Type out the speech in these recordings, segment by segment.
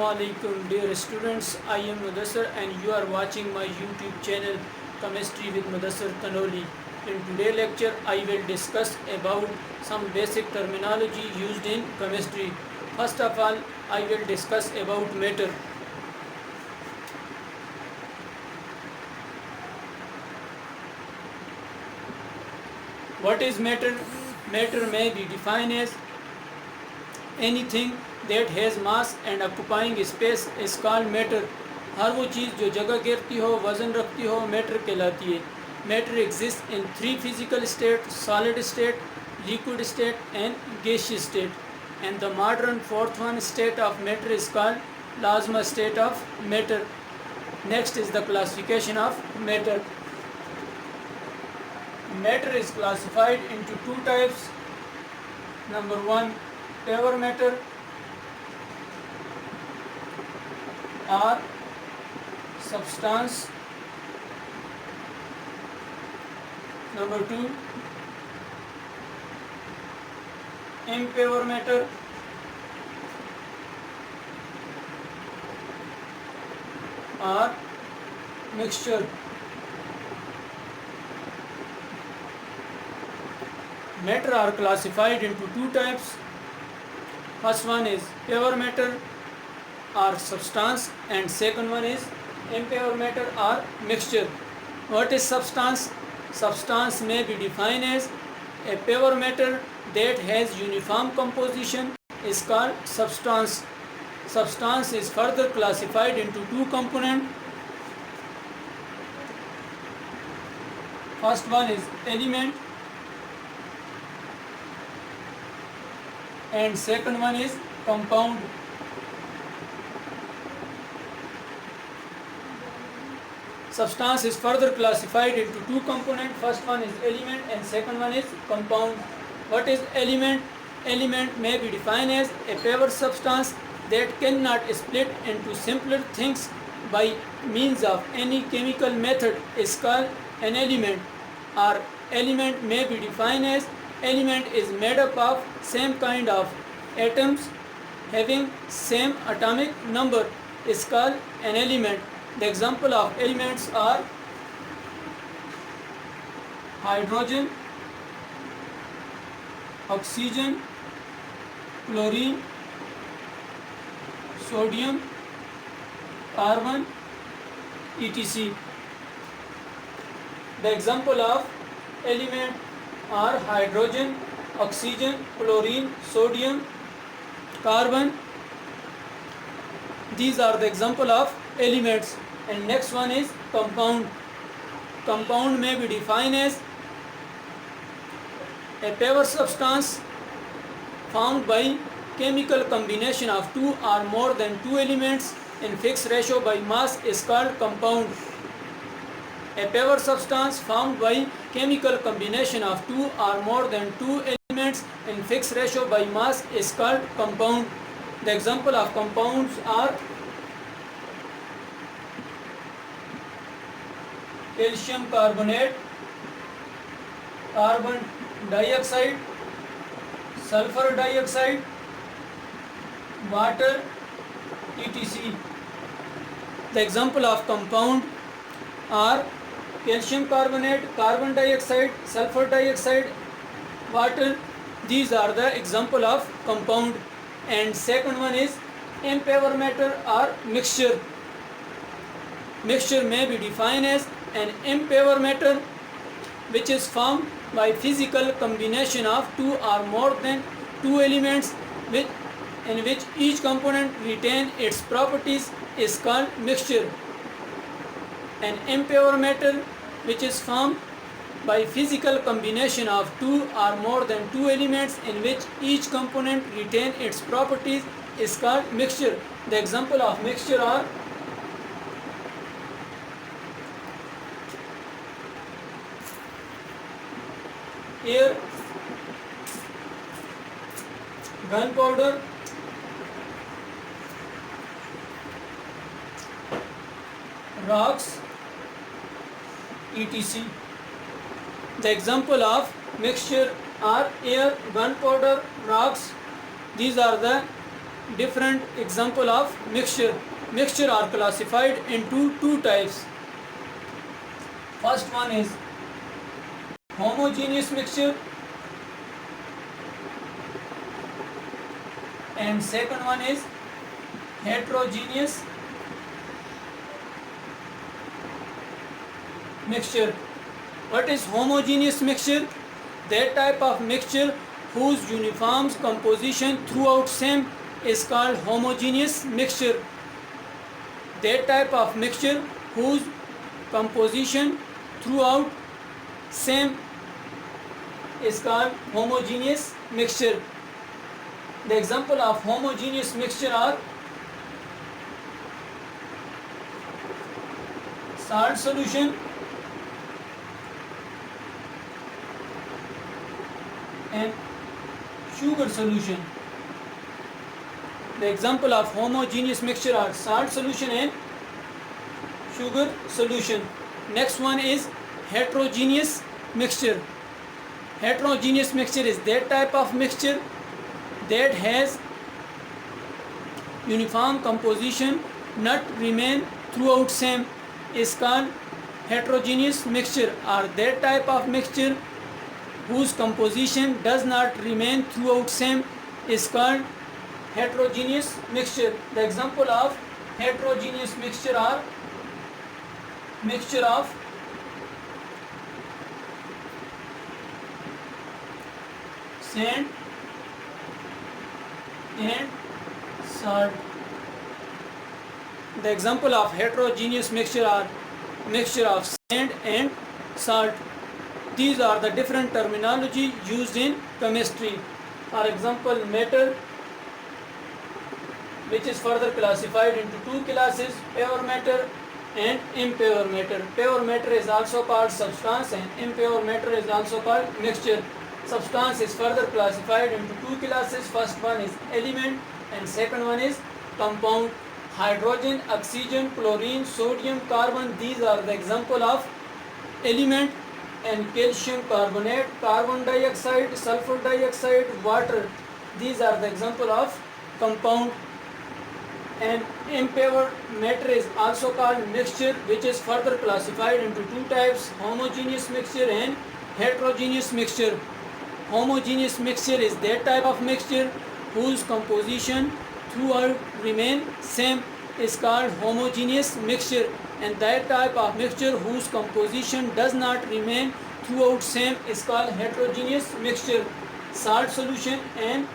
Assalamualaikum dear students, I am Mudassar and you are watching my YouTube channel Chemistry with Mudassar Tanoli. In today's lecture I will discuss about some basic terminology used in chemistry. First of all, I will discuss about matter. What is matter? Matter may be defined as anything that has mass and occupying space is called matter. हर वो चीज़ जो जगह घेरती हो, वजन रखती हो, matter कहलाती है. Matter exists in three physical states: solid state, liquid state and gaseous state. And the modern fourth one state of matter is called plasma state of matter. Next is the classification of matter. Matter is classified into two types. Number one, pure matter or substance. Number two, impure matter or mixture. Matter are classified into two types. First one is pure matter or substance and second one is impure matter or mixture. What is substance? Substance may be defined as a pure matter that has uniform composition is called substance. Substance is further classified into two components. First one is element and second one is compound. Substance is further classified into two components. First one is element and second one is compound. What is element? Element may be defined as a pure substance that cannot split into simpler things by means of any chemical method is called an element. Or element may be defined as element is made up of same kind of atoms having same atomic number is called an element. The example of elements are hydrogen, oxygen, chlorine, sodium, carbon, etc. The example of element are hydrogen, oxygen, chlorine, sodium, carbon. These are the example of elements. And next one is compound. Compound may be defined as a pure substance formed by chemical combination of two or more than two elements in fixed ratio by mass is called compound. A pure substance formed by chemical combination of two or more than two elements in fixed ratio by mass is called compound. The example of compounds are calcium carbonate, carbon dioxide, sulfur dioxide, water, etc. The example of compound are calcium carbonate, carbon dioxide, sulfur dioxide, water. These are the example of compound. And second one is impure matter or mixture. Mixture may be defined as an impure matter which is formed by physical combination of two or more than two elements in which each component retain its properties is called mixture. An impure matter which is formed by physical combination of two or more than two elements in which each component retain its properties is called mixture. The example of mixture are air, gunpowder, rocks, etc. The example of mixture are air, gunpowder, rocks. These are the different example of mixture. Mixture are classified into two types. First one is homogeneous mixture and second one is heterogeneous mixture. What is homogeneous mixture? That type of mixture whose uniform composition throughout same is called homogeneous mixture. That type of mixture whose composition throughout same is called homogeneous mixture. The example of homogeneous mixture are salt solution and sugar solution. The example of homogeneous mixture are salt solution and sugar solution. Next one is heterogeneous mixture. Heterogeneous mixture is that type of mixture that has uniform composition not remain throughout same is called heterogeneous mixture, or that type of mixture whose composition does not remain throughout same is called heterogeneous mixture. The example of heterogeneous mixture are mixture of sand and salt. The example of heterogeneous mixture are mixture of sand and salt. These are the different terminology used in chemistry. For example, matter, which is further classified into two classes, pure matter and impure matter. Pure matter is also called substance and impure matter is also called mixture. Substance is further classified into two classes. First one is element and second one is compound. Hydrogen, oxygen, chlorine, sodium, carbon, these are the example of element, and calcium carbonate, carbon dioxide, sulfur dioxide, water, these are the example of compound. And impure matter is also called mixture, which is further classified into two types, homogeneous mixture and heterogeneous mixture. Homogeneous mixture is that type of mixture whose composition throughout remain same is called homogeneous mixture, and that type of mixture whose composition does not remain throughout same is called heterogeneous mixture. Salt solution and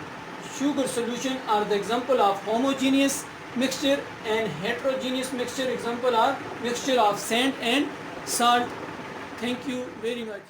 sugar solution are the example of homogeneous mixture, and heterogeneous mixture example are mixture of sand and salt. Thank you very much.